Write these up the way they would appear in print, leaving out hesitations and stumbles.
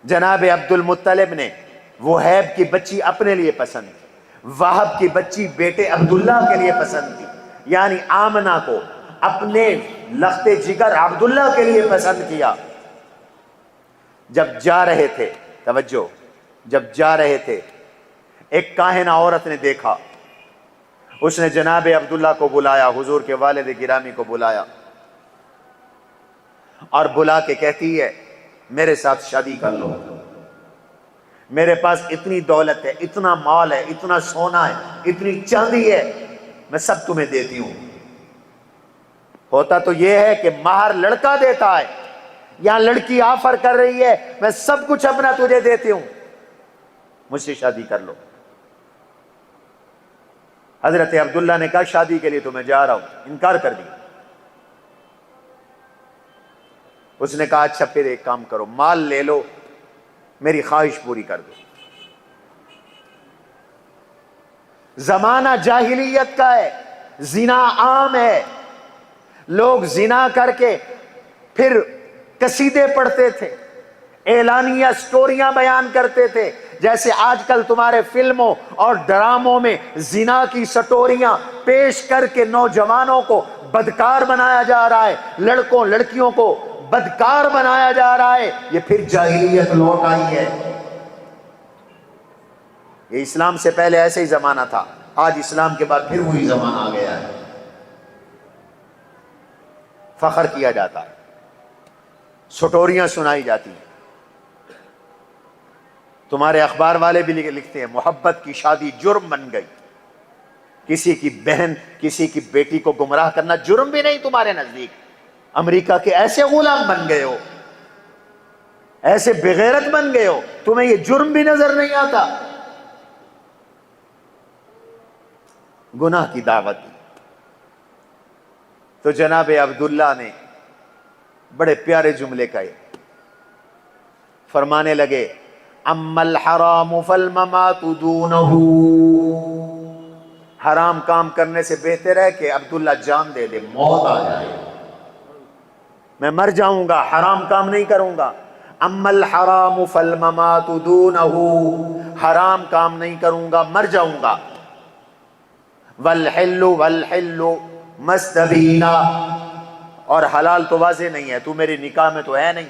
جناب عبد المطلب نے وہیب کی بچی اپنے لیے پسند کی، وہب کی بچی بیٹے عبداللہ کے لیے پسند کی، یعنی آمنہ کو اپنے لخت جگر عبداللہ کے لیے پسند کیا۔ جب جا رہے تھے، توجہ، جب جا رہے تھے ایک کاہنہ عورت نے دیکھا، اس نے جناب عبداللہ کو بلایا، حضور کے والد گرامی کو بلایا، اور بلا کے کہتی ہے میرے ساتھ شادی کر لو، میرے پاس اتنی دولت ہے، اتنا مال ہے، اتنا سونا ہے، اتنی چاندی ہے، میں سب تمہیں دیتی ہوں۔ ہوتا تو یہ ہے کہ مہر لڑکا دیتا ہے، یہاں لڑکی آفر کر رہی ہے میں سب کچھ اپنا تجھے دیتی ہوں، مجھ سے شادی کر لو۔ حضرت عبداللہ نے کہا شادی کے لیے تو میں جا رہا ہوں، انکار کر دیا۔ اس نے کہا اچھا پھر ایک کام کرو، مال لے لو، میری خواہش پوری کر دو۔ زمانہ جاہلیت کا ہے، زنا عام ہے، لوگ زنا کر کے پھر قصیدے پڑھتے تھے، اعلانیہ سٹوریاں بیان کرتے تھے، جیسے آج کل تمہارے فلموں اور ڈراموں میں زنا کی سٹوریاں پیش کر کے نوجوانوں کو بدکار بنایا جا رہا ہے، لڑکوں لڑکیوں کو بدکار بنایا جا رہا ہے، یہ پھر جاہلیت لوٹ آئی ہے۔ یہ اسلام سے پہلے ایسے ہی زمانہ تھا، آج اسلام کے بعد پھر وہی زمانہ آ گیا ہے، فخر کیا جاتا ہے، سٹوریاں سنائی جاتی ہیں۔ تمہارے اخبار والے بھی لکھتے ہیں محبت کی شادی جرم بن گئی، کسی کی بہن کسی کی بیٹی کو گمراہ کرنا جرم بھی نہیں تمہارے نزدیک، امریکہ کے ایسے غلام بن گئے ہو، ایسے بغیرت بن گئے ہو، تمہیں یہ جرم بھی نظر نہیں آتا، گناہ کی دعوت دی۔ تو جناب عبداللہ نے بڑے پیارے جملے کہے، فرمانے لگے اما الحرام فالممات دونہ، حرام کام کرنے سے بہتر ہے کہ عبداللہ جان دے دے، موت آ جائے، میں مر جاؤں گا، حرام کام نہیں کروں گا۔ اما الحرام فالممات دونہ، حرام کام نہیں کروں گا، مر جاؤں گا۔ والحل مستبینا، اور حلال تو واضح نہیں ہے، تو میرے نکاح میں تو ہے نہیں،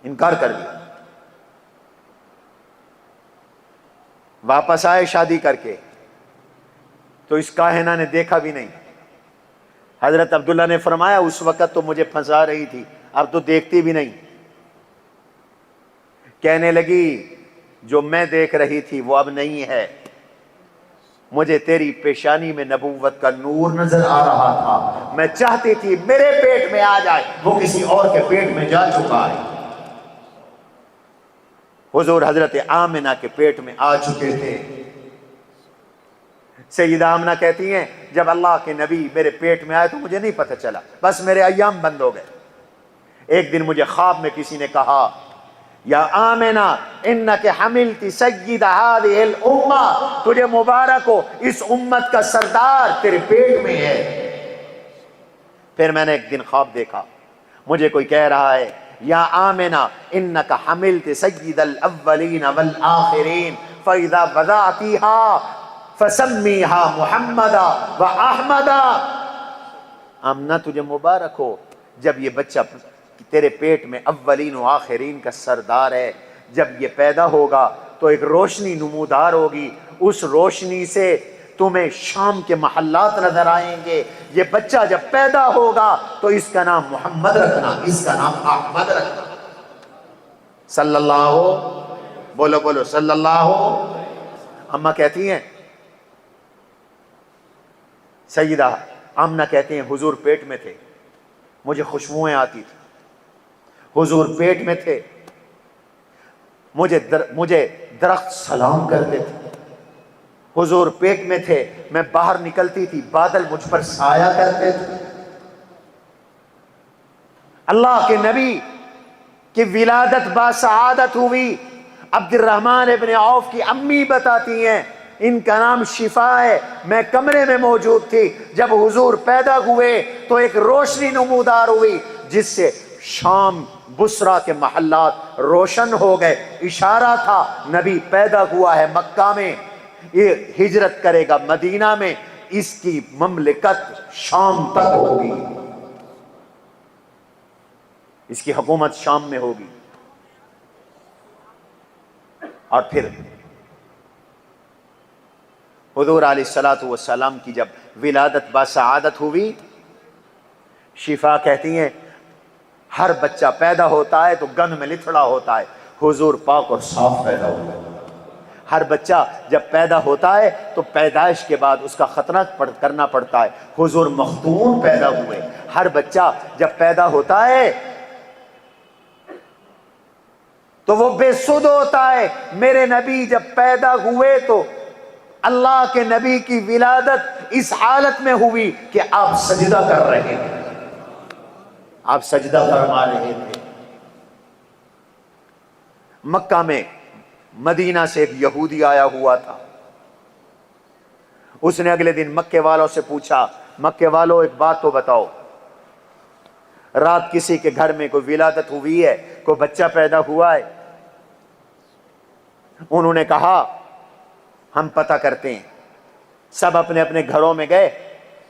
انکار کر دیا۔ واپس آئے شادی کر کے تو اس کاہنہ نے دیکھا بھی نہیں۔ حضرت عبداللہ نے فرمایا اس وقت تو مجھے پھنسا رہی تھی، اب تو دیکھتی بھی نہیں۔ کہنے لگی جو میں دیکھ رہی تھی وہ اب نہیں ہے، مجھے تیری پیشانی میں نبوت کا نور نظر آ رہا تھا، میں چاہتی تھی میرے پیٹ میں آ جائے، وہ کسی اور کے پیٹ میں جا چکا ہے۔ حضور حضرت آمنہ کے پیٹ میں آ چکے تھے۔ سیدہ آمنہ کہتی ہیں جب اللہ کے نبی میرے پیٹ میں آئے تو مجھے نہیں پتہ چلا، بس میرے ایام بند ہو گئے۔ ایک دن مجھے خواب میں کسی نے کہا یا آمنہ انک حملت سید ہذہ الامہ، تجھے مبارک ہو، اس امت کا سردار تیرے پیٹ میں ہے۔ پھر میں نے ایک دن خواب دیکھا، مجھے کوئی کہہ رہا ہے یا آمنہ انک حملت سید الاولین والآخرین فاذا وضعتیہا فسمیہا محمدا واحمدا۔ آمنہ تجھے مبارک ہو، جب یہ بچہ تیرے پیٹ میں اولین و آخرین کا سردار ہے، جب یہ پیدا ہوگا تو ایک روشنی نمودار ہوگی، اس روشنی سے تمہیں شام کے محلات نظر آئیں گے، یہ بچہ جب پیدا ہوگا تو اس کا نام محمد رکھنا، اس کا نام احمد رکھنا۔ صلی اللہ، بولو بولو صلی اللہ۔ اماں کہتی ہیں، سیدہ آمنہ کہتی ہیں حضور پیٹ میں تھے، مجھے خوشبوئیں آتی تھی، حضور پیٹ میں تھے، مجھے درخت سلام کرتے تھے، حضور پیٹ میں تھے، میں باہر نکلتی تھی بادل مجھ پر سایہ کرتے تھے۔ اللہ کے نبی کی ولادت باسعادت ہوئی، عبد الرحمن ابن عوف کی امی بتاتی ہیں ان کا نام شفا ہے، میں کمرے میں موجود تھی، جب حضور پیدا ہوئے تو ایک روشنی نمودار ہوئی جس سے شام بصرہ کے محلات روشن ہو گئے. اشارہ تھا نبی پیدا ہوا ہے مکہ میں، یہ ہجرت کرے گا مدینہ میں، اس کی مملکت شام تک ہوگی، اس کی حکومت شام میں ہوگی. اور پھر حضور علیہ الصلوۃ والسلام کی جب ولادت باسعادت ہوئی، شفا کہتی ہیں ہر بچہ پیدا ہوتا ہے تو گند میں لتھڑا ہوتا ہے، حضور پاک اور صاف پیدا ہوا. ہر بچہ جب پیدا ہوتا ہے تو پیدائش کے بعد اس کا ختنہ کرنا پڑتا ہے، حضور مختون پیدا ہوئے. ہر بچہ جب پیدا ہوتا ہے تو وہ بے سدھ ہوتا ہے. میرے نبی جب پیدا ہوئے تو اللہ کے نبی کی ولادت اس حالت میں ہوئی کہ آپ سجدہ کر رہے تھے، آپ سجدہ فرما رہے تھے. مکہ میں مدینہ سے ایک یہودی آیا ہوا تھا. اس نے اگلے دن مکے والوں سے پوچھا، مکے والوں ایک بات تو بتاؤ، رات کسی کے گھر میں کوئی ولادت ہوئی ہے، کوئی بچہ پیدا ہوا ہے؟ انہوں نے کہا ہم پتہ کرتے ہیں. سب اپنے اپنے گھروں میں گئے،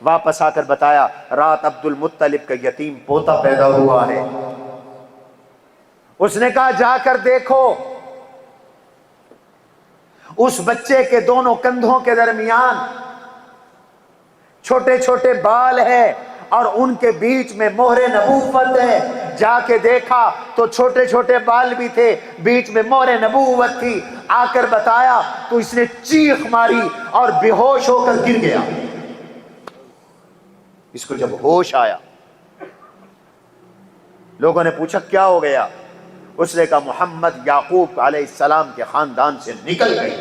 واپس آ کر بتایا رات عبد المطلب کا یتیم پوتا پیدا ہوا ہے. اس نے کہا جا کر دیکھو، اس بچے کے دونوں کندھوں کے درمیان چھوٹے چھوٹے بال ہیں اور ان کے بیچ میں مہر نبوت ہے. جا کے دیکھا تو چھوٹے چھوٹے بال بھی تھے، بیچ میں مہر نبوت تھی. آ کر بتایا تو اس نے چیخ ماری اور بے ہوش ہو کر گر گیا. اس کو جب ہوش آیا، لوگوں نے پوچھا کیا ہو گیا؟ اس نے کہا محمد یعقوب علیہ السلام کے خاندان سے نکل گئی،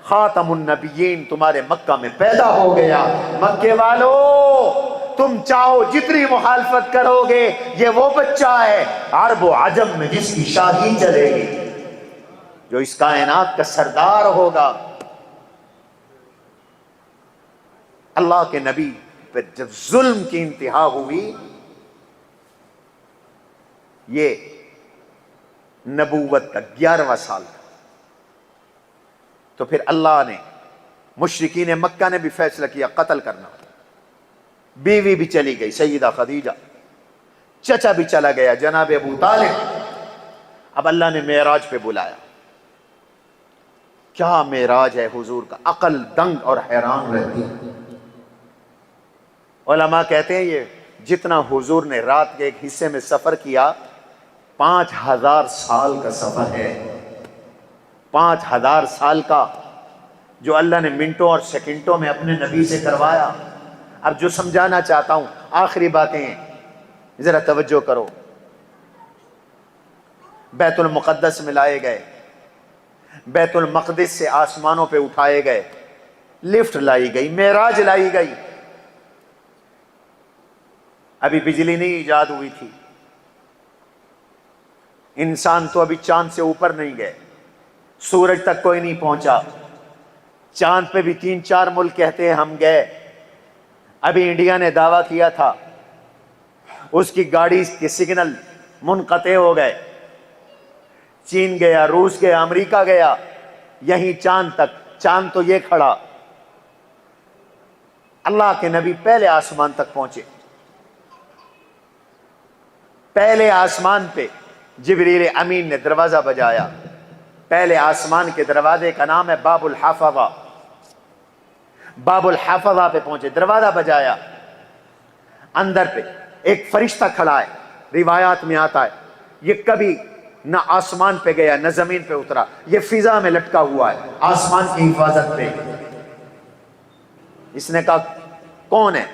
خاتم النبیین تمہارے مکہ میں پیدا ہو گیا. مکے والو تم چاہو جتنی مخالفت کرو گے، یہ وہ بچہ ہے عرب و عجم میں جس کی شادی چلے گی، جو اس کائنات کا سردار ہوگا. اللہ کے نبی پہ جب ظلم کی انتہا ہوئی، یہ نبوت کا 11واں سال تھا، تو پھر اللہ نے، مشرکین مکہ نے بھی فیصلہ کیا قتل کرنا. بیوی بھی چلی گئی سیدہ خدیجہ، چچا بھی چلا گیا جناب ابو طالب. اب اللہ نے معراج پہ بلایا. کیا معراج ہے حضور کا، عقل دنگ اور حیران رہتی. علماء کہتے ہیں یہ جتنا حضور نے رات کے ایک حصے میں سفر کیا، 5000 سال کا سفر ہے. 5000 سال کا جو اللہ نے منٹوں اور سیکنڈوں میں اپنے نبی سے کروایا. اب جو سمجھانا چاہتا ہوں، آخری باتیں ہیں، ذرا توجہ کرو. بیت المقدس میں لائے گئے، بیت المقدس سے آسمانوں پہ اٹھائے گئے، لفٹ لائی گئی، معراج لائی گئی. ابھی بجلی نہیں ایجاد ہوئی تھی، انسان تو ابھی چاند سے اوپر نہیں گئے، سورج تک کوئی نہیں پہنچا. چاند پہ بھی 3-4 ملک کہتے ہیں ہم گئے. ابھی انڈیا نے دعویٰ کیا تھا، اس کی گاڑی کے سگنل منقطع ہو گئے. چین گیا، روس گیا، امریکہ گیا، یہیں چاند تک. چاند تو یہ کھڑا. اللہ کے نبی پہلے آسمان تک پہنچے. پہلے آسمان پہ جبریل امین نے دروازہ بجایا. پہلے آسمان کے دروازے کا نام ہے باب الحفظہ. باب الحفظہ پہ پہنچے، دروازہ بجایا. اندر پہ ایک فرشتہ کھڑا ہے، روایات میں آتا ہے یہ کبھی نہ آسمان پہ گیا نہ زمین پہ اترا، یہ فضا میں لٹکا ہوا ہے آسمان کی حفاظت پہ. اس نے کہا کون ہے؟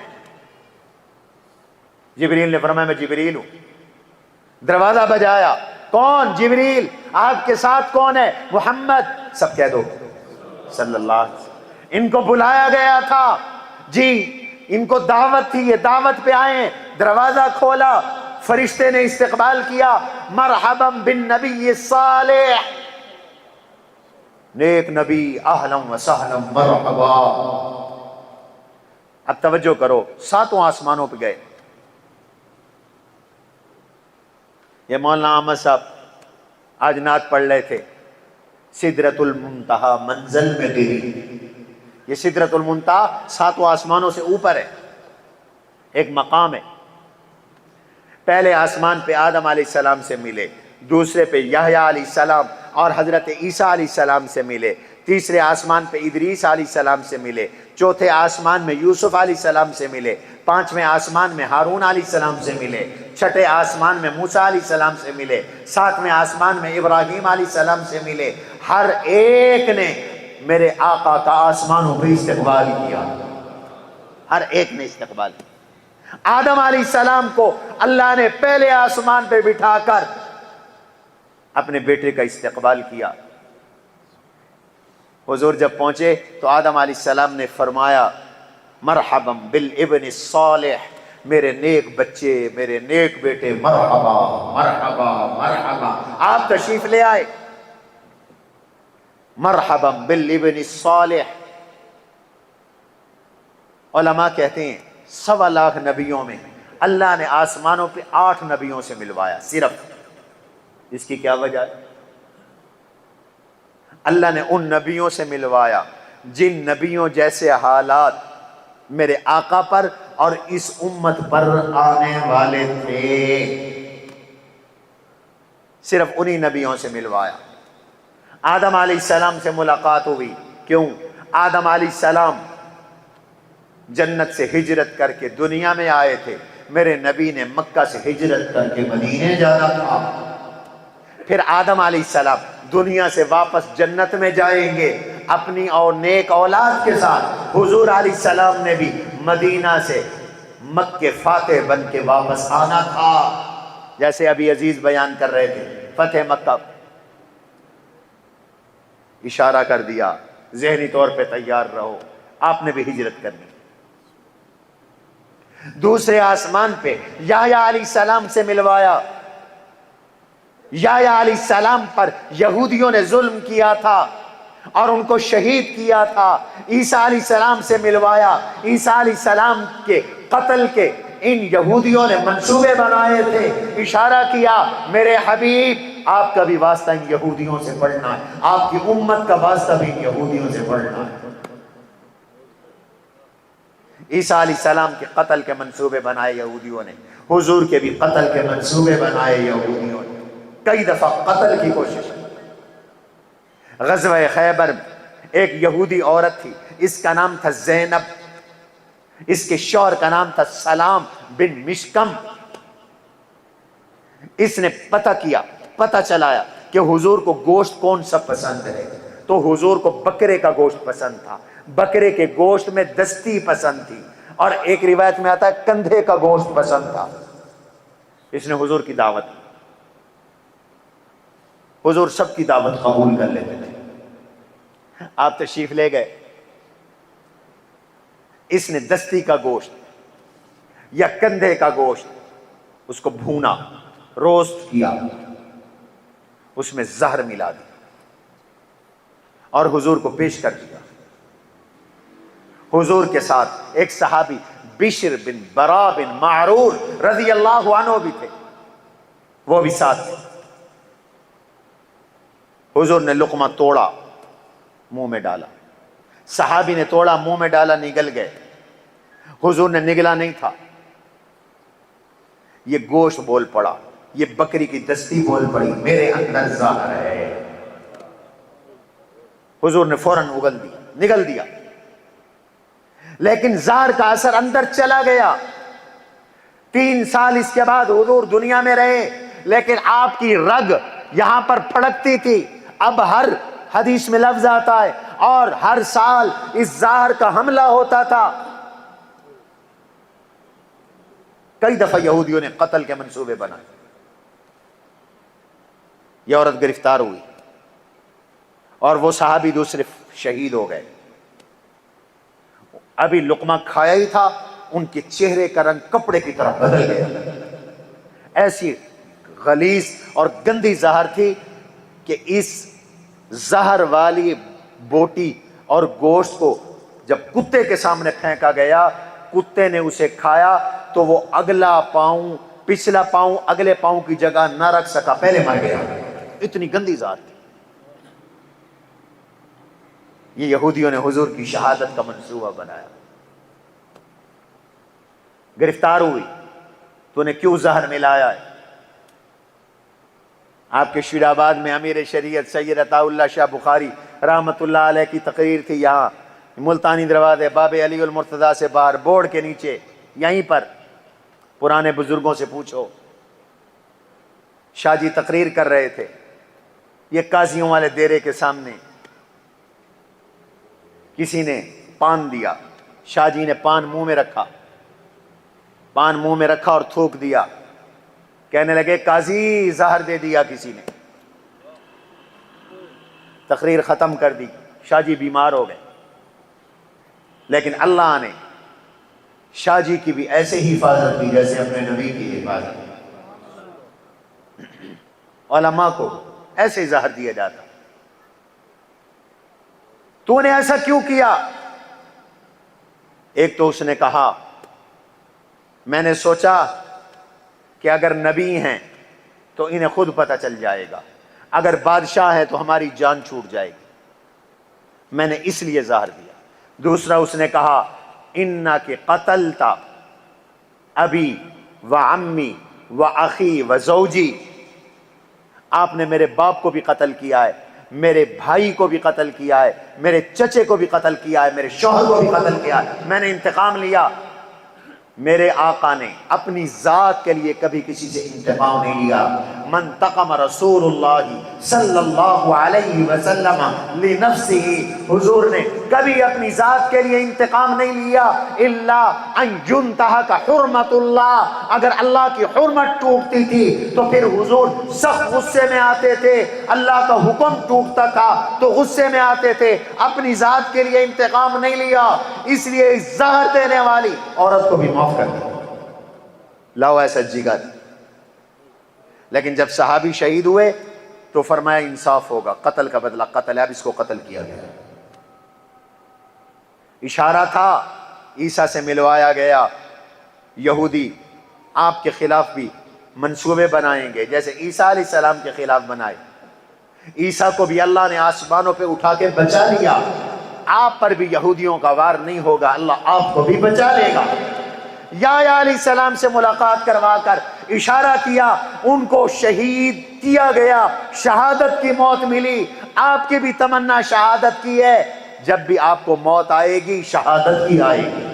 جبریل نے فرمایا میں جبریل ہوں. دروازہ بجایا، کون؟ جبریل. آپ کے ساتھ کون ہے؟ محمد. سب کہہ دو صلی اللہ علیہ وسلم. ان کو بلایا گیا تھا جی، ان کو دعوت تھی، یہ دعوت پہ آئے ہیں. دروازہ کھولا، فرشتے نے استقبال کیا، مرحبا بالنبی الصالح، نیک نبی، اہلا وسہلا مرحبا. اب توجہ کرو، 7 آسمانوں پہ گئے. یہ مولانا احمد صاحب آج نعت پڑھ رہے تھے، سدرۃ المنتہا منزل میں تیری. یہ سدرۃ المنتہا 7 آسمانوں سے اوپر ہے، ایک مقام ہے. پہلے آسمان پہ آدم علیہ السلام سے ملے، دوسرے پہ یحییٰ علیہ السلام اور حضرت عیسیٰ علیہ السلام سے ملے، تیسرے آسمان پہ ادریس علیہ السلام سے ملے، چوتھے آسمان میں یوسف علیہ السلام سے ملے، پانچویں آسمان میں ہارون علیہ السلام سے ملے، چھٹے آسمان میں موسیٰ علیہ السلام سے ملے، ساتویں آسمان میں ابراہیم علیہ السلام سے ملے. ہر ایک نے میرے آقا کا آسمانوں پہ استقبال کیا، ہر ایک نے استقبال کیا. آدم علیہ السلام کو اللہ نے پہلے آسمان پہ بٹھا کر اپنے بیٹے کا استقبال کیا. حضور جب پہنچے تو آدم علیہ السلام نے فرمایا مرحبا بالابن الصالح، میرے نیک بچے، میرے نیک بیٹے، مرحبا مرحبا مرحبا. آپ تشریف لے آئے. مرحبا بالابن الصالح. علماء کہتے ہیں 1.25 لاکھ نبیوں میں اللہ نے آسمانوں پہ 8 نبیوں سے ملوایا صرف. اس کی کیا وجہ ہے؟ اللہ نے ان نبیوں سے ملوایا جن نبیوں جیسے حالات میرے آقا پر اور اس امت پر آنے والے تھے، صرف انہی نبیوں سے ملوایا. آدم علیہ السلام سے ملاقات ہوئی. کیوں؟ آدم علیہ السلام جنت سے ہجرت کر کے دنیا میں آئے تھے، میرے نبی نے مکہ سے ہجرت کر کے مدینے جانا تھا. پھر آدم علیہ السلام دنیا سے واپس جنت میں جائیں گے اپنی اور نیک اولاد کے ساتھ. حضور علیہ السلام نے بھی مدینہ سے مکہ فاتح بن کے واپس آنا تھا. جیسے ابھی عزیز بیان کر رہے تھے فتح مکہ، اشارہ کر دیا ذہنی طور پہ تیار رہو، آپ نے بھی ہجرت کرنی. دوسرے آسمان پہ یحییٰ علیہ السلام سے ملوایا. یحییٰ علیہ السلام پر یہودیوں نے ظلم کیا تھا اور ان کو شہید کیا تھا. عیسیٰ علیہ السلام سے ملوایا. عیسیٰ علیہ السلام کے قتل کے ان یہودیوں نے منصوبے بنائے تھے. اشارہ کیا میرے حبیب آپ کا بھی واسطہ ان یہودیوں سے پڑھنا ہے، آپ کی امت کا واسطہ بھی ان یہودیوں سے پڑھنا ہے. عیسیٰ علیہ السلام کے قتل کے منصوبے بنائے یہودیوں نے، حضور کے بھی قتل کے منصوبے بنائے یہودیوں نے. کئی دفعہ قتل کی کوشش. غزوہ خیبر میں ایک یہودی عورت تھی، اس کا نام تھا زینب، اس کے شوہر کا نام تھا سلام بن مشکم. اس نے پتہ چلایا کہ حضور کو گوشت کون سا پسند ہے، تو حضور کو بکرے کا گوشت پسند تھا. بکرے کے گوشت میں دستی پسند تھی، اور ایک روایت میں آتا ہے کندھے کا گوشت پسند تھا. اس نے حضور کی دعوت کی. حضور سب کی دعوت قبول کر لیتے تھے. آپ تشریف لے گئے. اس نے دستی کا گوشت یا کندھے کا گوشت اس کو بھونا، روسٹ کیا، اس میں زہر ملا دی اور حضور کو پیش کر دیا. حضور کے ساتھ ایک صحابی بشر بن برا بن معرور رضی اللہ عنہ بھی تھے، وہ بھی ساتھ تھے. حضور نے لقمہ توڑا، منہ میں ڈالا. صحابی نے توڑا، منہ میں ڈالا، نگل گئے. حضور نے نگلا نہیں تھا. یہ گوشت بول پڑا، یہ بکری کی دستی بول پڑی، میرے اندر زہر ہے. حضور نے فوراً نگل دیا، لیکن زہر کا اثر اندر چلا گیا. 3 سال اس کے بعد حضور دنیا میں رہے، لیکن آپ کی رگ یہاں پر پھڑکتی تھی. اب ہر حدیث میں لفظ آتا ہے اور ہر سال اس زہر کا حملہ ہوتا تھا. کئی دفعہ یہودیوں نے قتل کے منصوبے بنائے. یہ عورت گرفتار ہوئی اور وہ صحابی دوسرے شہید ہو گئے. ابھی لقمہ کھایا ہی تھا، ان کے چہرے کا رنگ کپڑے کی طرح بدل گیا. ایسی غلیظ اور گندی زہر تھی کہ اس زہر والی بوٹی اور گوشت کو جب کتے کے سامنے پھینکا گیا، کتے نے اسے کھایا تو وہ اگلا پاؤں پچھلا پاؤں اگلے پاؤں کی جگہ نہ رکھ سکا، پہلے مر گیا، اتنی گندی ذات تھی۔ یہ یہودیوں نے حضور کی شہادت کا منصوبہ بنایا۔ گرفتار ہوئی، تو نے کیوں زہر ملایا ہے؟ آپ کے شیر آباد میں امیر شریعت سید عطا اللہ شاہ بخاری رحمت اللہ علیہ کی تقریر تھی، یہاں ملتانی دروازے باب علی المرتضیٰ سے باہر بورڈ کے نیچے، یہیں پر پرانے بزرگوں سے پوچھو، شاہ جی تقریر کر رہے تھے، یہ قاضیوں والے دیرے کے سامنے کسی نے پان دیا، شاہ جی نے پان منہ میں رکھا، پان منہ میں رکھا اور تھوک دیا، کہنے لگے قاضی زہر دے دیا کسی نے۔ تقریر ختم کر دی، شاہ جی بیمار ہو گئے، لیکن اللہ نے شاہ جی کی بھی ایسے ہی حفاظت کی جیسے اپنے نبی کی حفاظت کی۔ علماء کو ایسے زہر دیا جاتا، تو نے ایسا کیوں کیا؟ ایک تو اس نے کہا میں نے سوچا کہ اگر نبی ہیں تو انہیں خود پتہ چل جائے گا، اگر بادشاہ ہے تو ہماری جان چھوٹ جائے گی، میں نے اس لیے زہر دیا۔ دوسرا اس نے کہا انک قتلت ابی و عمی و اخی و زوجی، آپ نے میرے باپ کو بھی قتل کیا ہے، میرے بھائی کو بھی قتل کیا ہے، میرے چچے کو بھی قتل کیا ہے، میرے شوہر کو بھی قتل کیا ہے، میں نے انتقام لیا۔ میرے آقا نے اپنی ذات کے لیے کبھی کسی سے انتقام نہیں لیا۔ من تقم رسول اللہ صلی اللہ علیہ وسلم لنفسہ، حضور نے کبھی اپنی ذات کے لیے انتقام نہیں لیا الا ان ينتهك حرمت اللہ، اگر اللہ کی حرمت ٹوٹتی تھی تو پھر حضور سخت غصے میں آتے تھے، اللہ کا حکم ٹوٹتا تھا تو غصے میں آتے تھے، اپنی ذات کے لیے انتقام نہیں لیا، اس لیے زہر دینے والی عورت کو بھی معاف کر دیا۔ لاؤ ایسا جگر۔ لیکن جب صحابی شہید ہوئے تو فرمایا انصاف ہوگا، قتل کا بدلہ قتل ہے، اب اس کو قتل کیا گیا۔ اشارہ تھا عیسیٰ سے ملوایا گیا، یہودی آپ کے خلاف بھی منصوبے بنائیں گے جیسے عیسیٰ علیہ السلام کے خلاف بنائے۔ عیسیٰ کو بھی اللہ نے آسمانوں پہ اٹھا کے بچا لیا، آپ پر بھی یہودیوں کا وار نہیں ہوگا، اللہ آپ کو بھی بچا لے گا۔ یحییٰ علیہ السلام سے ملاقات کروا کر اشارہ کیا، ان کو شہید کیا گیا، شہادت کی موت ملی، آپ کی بھی تمنا شہادت کی ہے، جب بھی آپ کو موت آئے گی شہادت کی آئے گی۔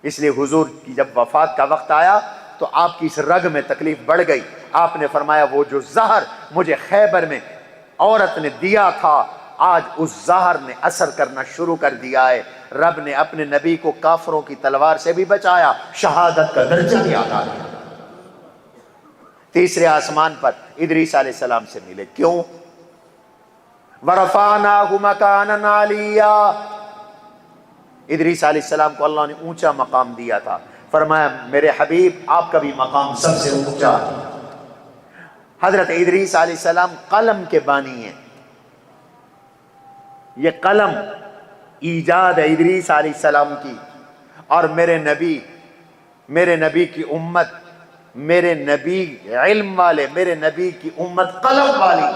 اس لیے حضور کی جب وفات کا وقت آیا تو آپ کی اس رگ میں تکلیف بڑھ گئی، آپ نے فرمایا وہ جو زہر مجھے خیبر میں عورت نے دیا تھا آج اس زہر نے اثر کرنا شروع کر دیا ہے، رب نے اپنے نبی کو کافروں کی تلوار سے بھی بچایا، شہادت کا درجہ بھی عطا کیا۔ تیسرے آسمان پر ادریس علیہ السلام سے ملے، کیوں؟ وَرَفَعْنَاهُ مَكَانًا عَلِيًّا، ادریس علیہ السلام کو اللہ نے اونچا مقام دیا تھا، فرمایا میرے حبیب آپ کا بھی مقام سب سے اونچا۔ حضرت ادریس علیہ السلام قلم کے بانی ہیں، یہ قلم ایجاد ہے ادریس علیہ السلام کی، اور میرے نبی کی امت، میرے نبی علم والے، میرے نبی کی امت قلم والی۔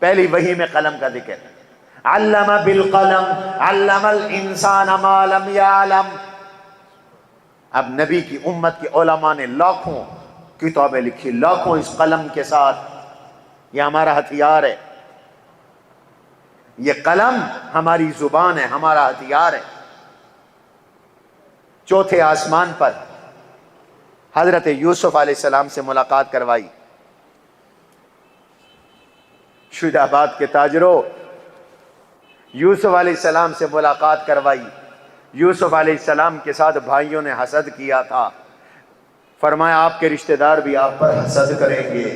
پہلی وحی میں قلم کا ذکر، علم بالقلم علم الانسان ما لم يعلم۔ اب نبی کی امت کے علماء نے لاکھوں کتابیں لکھی، لاکھوں اس قلم کے ساتھ، یہ ہمارا ہتھیار ہے، یہ قلم ہماری زبان ہے، ہمارا ہتھیار ہے۔ چوتھے آسمان پر حضرت یوسف علیہ السلام سے ملاقات کروائی، شہید آباد کے تاجروں، یوسف علیہ السلام سے ملاقات کروائی۔ یوسف علیہ السلام کے ساتھ بھائیوں نے حسد کیا تھا، فرمایا آپ کے رشتہ دار بھی آپ پر حسد کریں گے۔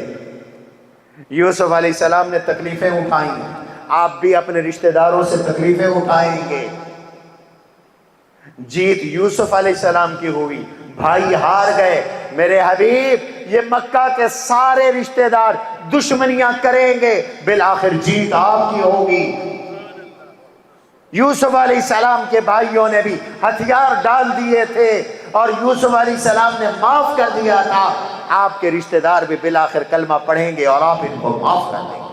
یوسف علیہ السلام نے تکلیفیں اٹھائیں، آپ بھی اپنے رشتہ داروں سے تکلیفیں اٹھائیں گے۔ جیت یوسف علیہ السلام کی ہوئی، بھائی ہار گئے۔ میرے حبیب یہ مکہ کے سارے رشتہ دار دشمنیاں کریں گے، بالآخر جیت آپ کی ہوگی۔ یوسف علیہ السلام کے بھائیوں نے بھی ہتھیار ڈال دیے تھے، اور یوسف علیہ السلام نے معاف کر دیا تھا، آپ کے رشتہ دار بھی بالآخر کلمہ پڑھیں گے اور آپ ان کو معاف کر دیں گے۔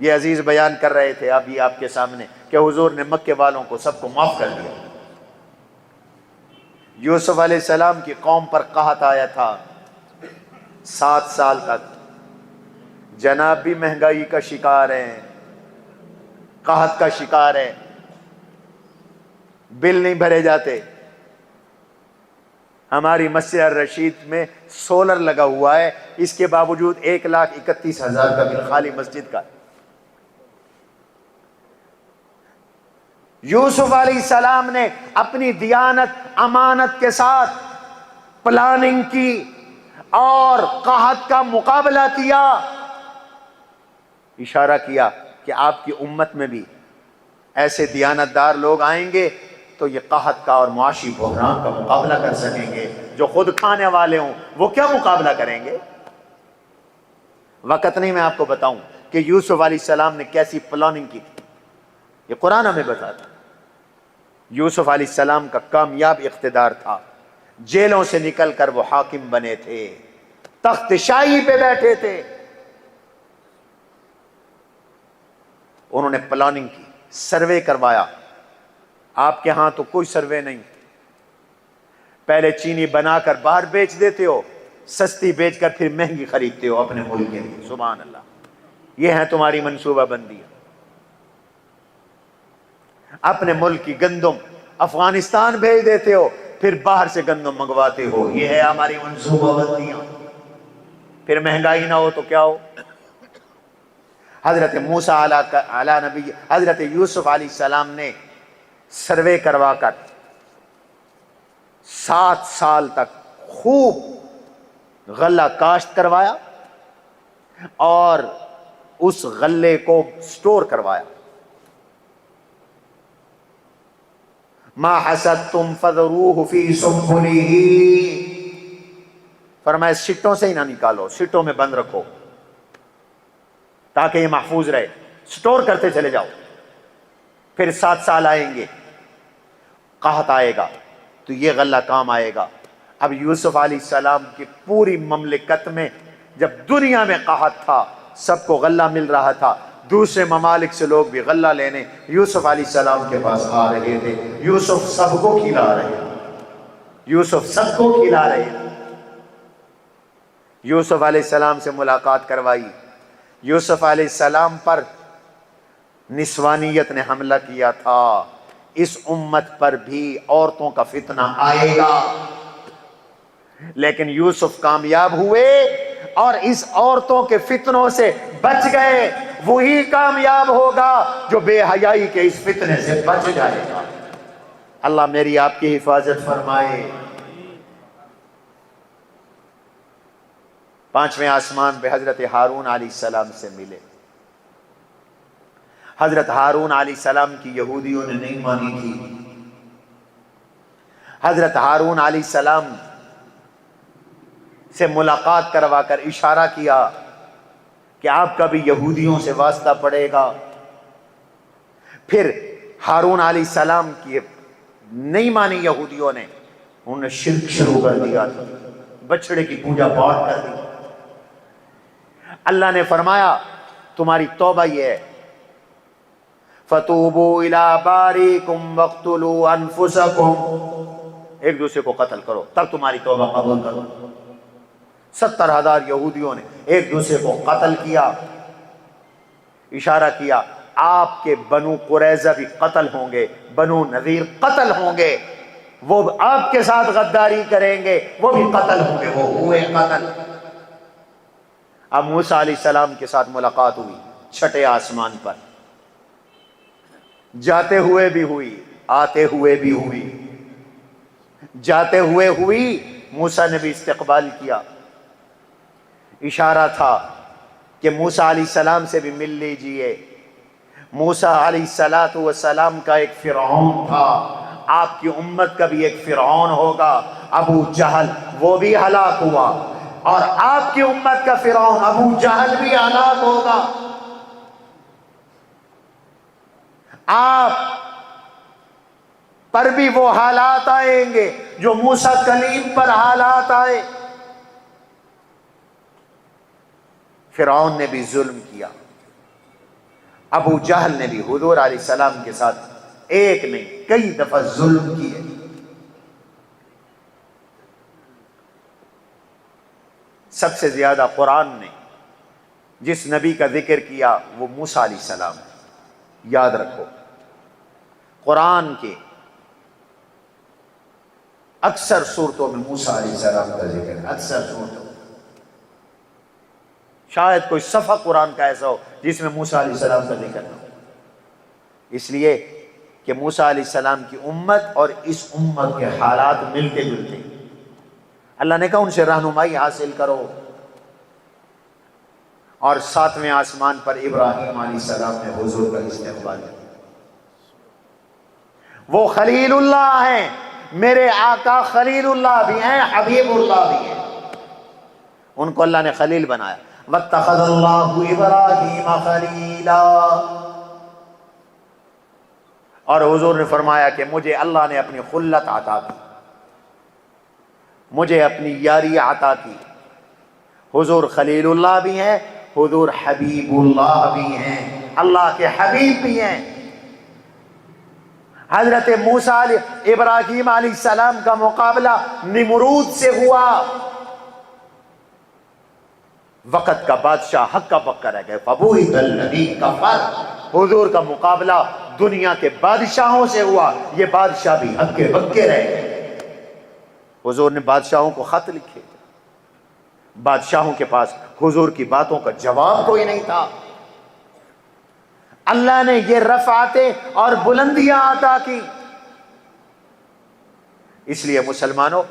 یہ عزیز بیان کر رہے تھے ابھی آپ کے سامنے کہ حضور نے مکے والوں کو سب کو معاف کر دیا۔ یوسف علیہ السلام کی قوم پر قحط آیا تھا 7 سال تک، جناب بھی مہنگائی کا شکار ہیں، قحط کا شکار ہے، بل نہیں بھرے جاتے۔ ہماری مسجد الرشید میں سولر لگا ہوا ہے، اس کے باوجود 1,31,000 کا بل خالی مسجد کا۔ یوسف علیہ السلام نے اپنی دیانت امانت کے ساتھ پلاننگ کی اور قحط کا مقابلہ کیا۔ اشارہ کیا کہ آپ کی امت میں بھی ایسے دیانتدار لوگ آئیں گے تو یہ قحط کا اور معاشی بحران کا مقابلہ کر سکیں گے۔ جو خود کھانے والے ہوں وہ کیا مقابلہ کریں گے؟ وقت نہیں میں آپ کو بتاؤں کہ یوسف علیہ السلام نے کیسی پلاننگ کی تھی، یہ قرآن ہمیں بتاتا۔ یوسف علیہ السلام کا کامیاب اقتدار تھا، جیلوں سے نکل کر وہ حاکم بنے تھے، تخت شاہی پہ بیٹھے تھے۔ انہوں نے پلاننگ کی، سروے کروایا۔ آپ کے ہاں تو کوئی سروے نہیں، پہلے چینی بنا کر باہر بیچ دیتے ہو، سستی بیچ کر پھر مہنگی خریدتے ہو اپنے ملک کے لیے۔ سبحان اللہ، یہ ہے تمہاری منصوبہ بندی۔ اپنے ملک کی گندم افغانستان بھیج دیتے ہو، پھر باہر سے گندم منگواتے ہو، یہ ہے ہماری منصوبہ بندیاں۔ پھر مہنگائی نہ ہو تو کیا ہو؟ حضرت موسیٰ علیہ نبی، حضرت یوسف علیہ السلام نے سروے کروا کر 7 سال تک خوب غلہ کاشت کروایا اور اس غلے کو سٹور کروایا۔ ما حسدتم فذروه فی سنبلہ، فرمایا سٹوں سے ہی نہ نکالو، سٹوں میں بند رکھو تاکہ یہ محفوظ رہے، سٹور کرتے چلے جاؤ۔ پھر 7 سال آئیں گے، قحط آئے گا تو یہ غلہ کام آئے گا۔ اب یوسف علیہ السلام کی پوری مملکت میں جب دنیا میں قحط تھا، سب کو غلہ مل رہا تھا، دوسرے ممالک سے لوگ بھی غلہ لینے یوسف علیہ السلام کے پاس آ رہے تھے۔ یوسف سب کو کھلا رہے تھے، یوسف سب کو کھلا رہے تھے۔ یوسف علیہ السلام سے ملاقات کروائی۔ یوسف علیہ السلام پر نسوانیت نے حملہ کیا تھا، اس امت پر بھی عورتوں کا فتنہ آئے گا، لیکن یوسف کامیاب ہوئے اور اس عورتوں کے فتنوں سے بچ گئے۔ وہی کامیاب ہوگا جو بے حیائی کے اس فتنے سے بچ جائے گا۔ اللہ میری آپ کی حفاظت فرمائے۔ 5ویں آسمان پہ حضرت ہارون علیہ السلام سے ملے۔ حضرت ہارون علیہ السلام کی یہودیوں نے نہیں مانی تھی۔ حضرت ہارون علیہ السلام سے ملاقات کروا کر اشارہ کیا کہ آپ کا بھی یہودیوں سے واسطہ پڑے گا۔ پھر ہارون علیہ السلام کی نہیں مانی یہودیوں نے، انہوں نے شرک شروع کر دیا، بچڑے کی پوجا پاٹ کر دی۔ اللہ نے فرمایا تمہاری توبہ یہ ہے، فَتُوبُوا إِلَىٰ بَارِئِكُمْ وَاقْتُلُوا أَنفُسَكُمْ، ایک دوسرے کو قتل کرو تب تمہاری توبہ قبول کرو۔ 70,000 یہودیوں نے ایک دوسرے کو قتل کیا، اشارہ کیا آپ کے بنو قریظہ بھی قتل ہوں گے، بنو نذیر قتل ہوں گے، وہ آپ کے ساتھ غداری کریں گے، وہ بھی قتل ہوں گے، وہ ہوئے قتل۔ اب موسیٰ علیہ السلام کے ساتھ ملاقات ہوئی 6 آسمان پر، جاتے ہوئے بھی ہوئی، آتے ہوئے بھی ہوئی۔ جاتے ہوئے ہوئی، موسیٰ نے بھی استقبال کیا، اشارہ تھا کہ موسیٰ علیہ السلام سے بھی مل لیجئے۔ موسیٰ علیہ السلام کا ایک فرعون تھا، آپ کی امت کا بھی ایک فرعون ہوگا، ابو جہل، وہ بھی ہلاک ہوا، اور آپ کی امت کا فرعون ابو جہل بھی ہلاک ہوگا۔ آپ پر بھی وہ حالات آئیں گے جو موسیٰ کلیم پر حالات آئے۔ فرعون نے بھی ظلم کیا، ابو جہل نے بھی حضور علیہ السلام کے ساتھ ایک نہیں کئی دفعہ ظلم کیے۔ سب سے زیادہ قرآن نے جس نبی کا ذکر کیا وہ موسیٰ علیہ السلام ہے۔ یاد رکھو، قرآن کے اکثر صورتوں میں موسیٰ علیہ السلام کا ذکر ہے، اکثر صورتوں میں۔ شاید کوئی صفحہ قرآن کا ایسا ہو جس میں موسیٰ علیہ السلام کا ذکر نہ ہو، اس لیے کہ موسیٰ علیہ السلام کی امت اور اس امت کے حالات ملتے جلتے ہیں۔ اللہ نے کہا ان سے رہنمائی حاصل کرو، اور 7ویں آسمان پر ابراہیم علیہ السلام نے حضور کا استقبال کیا۔ وہ خلیل اللہ ہیں، میرے آقا خلیل اللہ بھی ہیں، حبیب اللہ بھی ہیں، ان کو اللہ نے خلیل بنایا۔ واتخذ اللہ ابراہیم خلیلا، اور حضور نے فرمایا کہ مجھے اللہ نے اپنی خلت عطا کی، مجھے اپنی یاری عطا کی۔ حضور خلیل اللہ بھی ہیں، حضور حبیب اللہ بھی ہیں، اللہ کے حبیب بھی ہیں۔ حضرت موسیٰ ابراہیم علیہ السلام کا مقابلہ نمرود سے ہوا، وقت کا بادشاہ حق کا پکا رہ گئے، فبوہت الذی کفر۔ حضور کا مقابلہ دنیا کے بادشاہوں سے ہوا، یہ بادشاہ بھی حق کے پکے رہ گئے۔ حضور نے بادشاہوں کو خط لکھے، بادشاہوں کے پاس حضور کی باتوں کا جواب کوئی نہیں تھا۔ اللہ نے یہ رفعتیں اور بلندیاں عطا کی۔ اس لیے مسلمانوں،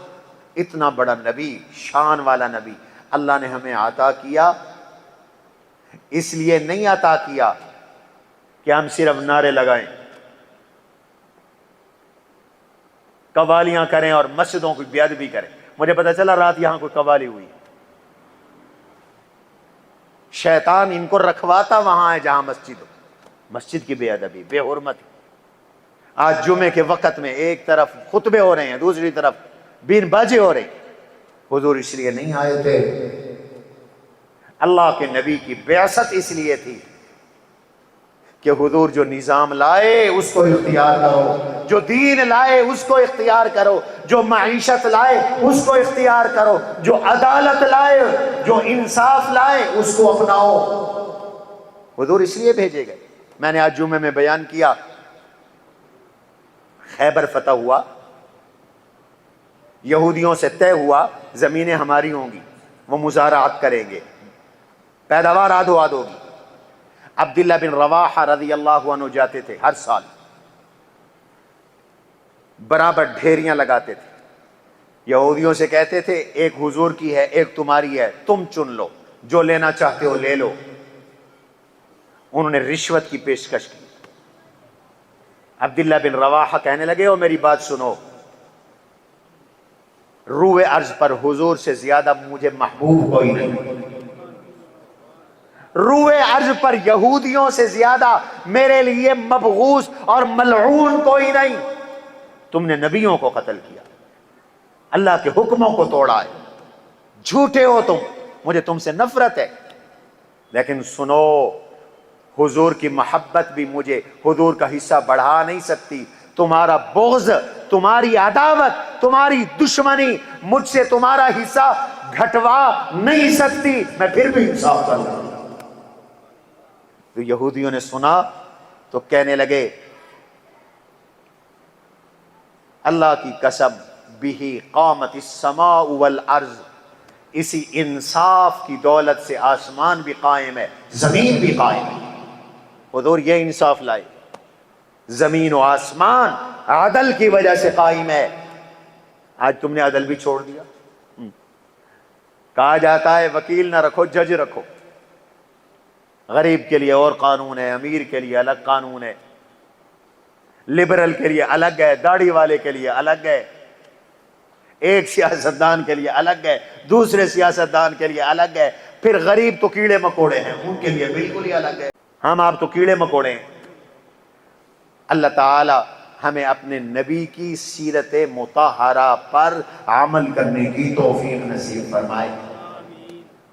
اتنا بڑا نبی، شان والا نبی اللہ نے ہمیں عطا کیا، اس لیے نہیں عطا کیا کہ ہم صرف نعرے لگائیں، قوالیاں کریں اور مسجدوں کی بے ادبی کریں۔ مجھے پتہ چلا رات یہاں کوئی قوالی ہوئی، شیطان ان کو رکھواتا وہاں ہے جہاں مسجد ہو، مسجد کی بے ادبی، بے حرمتی۔ آج جمعے کے وقت میں ایک طرف خطبے ہو رہے ہیں، دوسری طرف بین بازی ہو رہی۔ حضور اس لیے نہیں آئے تھے، اللہ کے نبی کی بعثت اس لیے تھی کہ حضور جو نظام لائے اس کو اختیار کرو، جو دین لائے اس کو اختیار کرو، جو معیشت لائے اس کو اختیار کرو، جو عدالت لائے، جو انصاف لائے اس کو اپناؤ۔ حضور اس لیے بھیجے گئے۔ میں نے آج جمعے میں بیان کیا، خیبر فتح ہوا، یہودیوں سے طے ہوا زمینیں ہماری ہوں گی، وہ مزارعات کریں گے، پیداوار آدھو آدھ ہوگی۔ عبداللہ بن رواحہ رضی اللہ عنہ جاتے تھے، ہر سال برابر ڈھیریاں لگاتے تھے، یہودیوں سے کہتے تھے ایک حضور کی ہے ایک تمہاری ہے، تم چن لو، جو لینا چاہتے ہو لے لو۔ انہوں نے رشوت کی پیشکش کی۔ عبداللہ بن رواحہ کہنے لگے او میری بات سنو، روئے ارض پر حضور سے زیادہ مجھے محبوب کوئی نہیں، روئے ارض پر یہودیوں سے زیادہ میرے لیے مبغوث اور ملعون کوئی نہیں۔ تم نے نبیوں کو قتل کیا، اللہ کے حکموں کو توڑا ہے، جھوٹے ہو تم، مجھے تم سے نفرت ہے، لیکن سنو، حضور کی محبت بھی مجھے حضور کا حصہ بڑھا نہیں سکتی، تمہارا بغض، تمہاری عداوت، تمہاری دشمنی مجھ سے تمہارا حصہ گھٹوا نہیں سکتی، میں پھر بھی انصاف کروں گا۔ تو یہودیوں نے سنا تو کہنے لگے اللہ کی قسم بہ قامت السماء والارض، اسی انصاف کی دولت سے آسمان بھی قائم ہے، زمین بھی قائم ہے۔ حضور یہ انصاف لائے، زمین و آسمان عدل کی وجہ سے قائم ہے۔ آج تم نے عدل بھی چھوڑ دیا۔ کہا جاتا ہے وکیل نہ رکھو، جج رکھو۔ غریب کے لیے اور قانون ہے، امیر کے لیے الگ قانون ہے، لبرل کے لیے الگ ہے، داڑھی والے کے لیے الگ ہے، ایک سیاستدان کے لیے الگ ہے، دوسرے سیاستدان کے لیے الگ ہے، پھر غریب تو کیڑے مکوڑے ہیں، ان کے لیے بالکل ہی الگ ہے۔ ہم آپ تو کیڑے مکوڑے ہیں۔ اللہ تعالی ہمیں اپنے نبی کی سیرت مطہرہ پر عمل کرنے کی توفیق نصیب فرمائے۔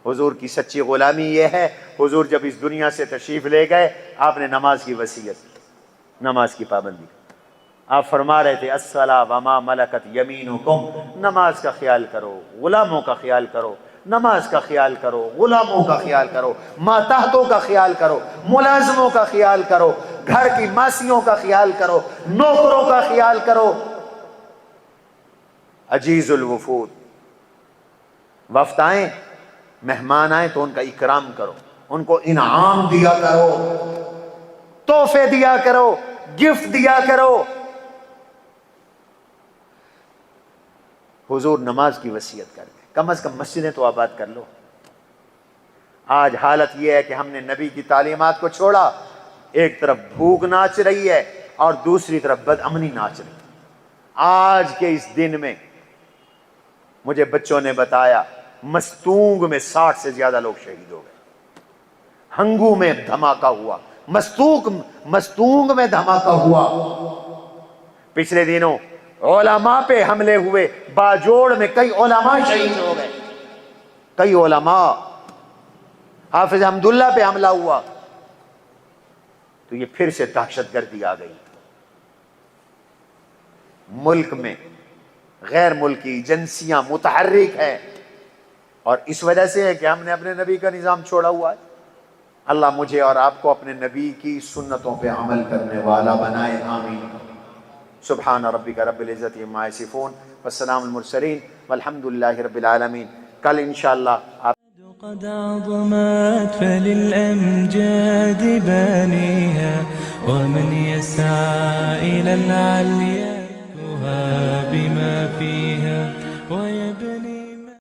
حضور کی سچی غلامی یہ ہے، حضور جب اس دنیا سے تشریف لے گئے آپ نے نماز کی وصیت، نماز کی پابندی، آپ فرما رہے تھے الصلاۃ وما ملکت یمینکم، نماز کا خیال کرو، غلاموں کا خیال کرو، نماز کا خیال کرو، غلاموں کا خیال کرو، ماتحتوں کا خیال کرو، ملازموں کا خیال کرو، گھر کی ماسیوں کا خیال کرو، نوکروں کا خیال کرو۔ عزیز الوفود، وفد آئیں، مہمان آئیں تو ان کا اکرام کرو، ان کو انعام دیا کرو، تحفے دیا کرو، گفٹ دیا کرو۔ حضور نماز کی وصیت کر گئے، کم از کم مسجدیں تو آباد کر لو۔ آج حالت یہ ہے کہ ہم نے نبی کی تعلیمات کو چھوڑا، ایک طرف بھوک ناچ رہی ہے اور دوسری طرف بد امنی ناچ رہی ہے۔ آج کے اس دن میں مجھے بچوں نے بتایا مستونگ میں 60 سے زیادہ لوگ شہید ہو گئے، ہنگو میں دھماکہ ہوا، مستونگ میں دھماکہ ہوا، پچھلے دنوں علماء پہ حملے ہوئے، باجوڑ میں کئی علماء شہید ہو گئے، کئی علماء، حافظ حمداللہ پہ حملہ ہوا۔ تو یہ پھر سے دہشت گردی آ گئی، ملک میں غیر ملکی ایجنسیاں متحرک ہیں، اور اس وجہ سے ہے کہ ہم نے اپنے نبی کا نظام چھوڑا ہوا ہے۔ اللہ مجھے اور آپ کو اپنے نبی کی سنتوں پہ عمل کرنے والا بنائے، آمین۔ سبحان ربک رب العزت عما یصفون والسلام المرسلین والحمد للہ رب العالمین۔ کل انشاءاللہ آپ قد عظمت فللأمجاد بانيها ومن يسعى إلى العليا بما فيها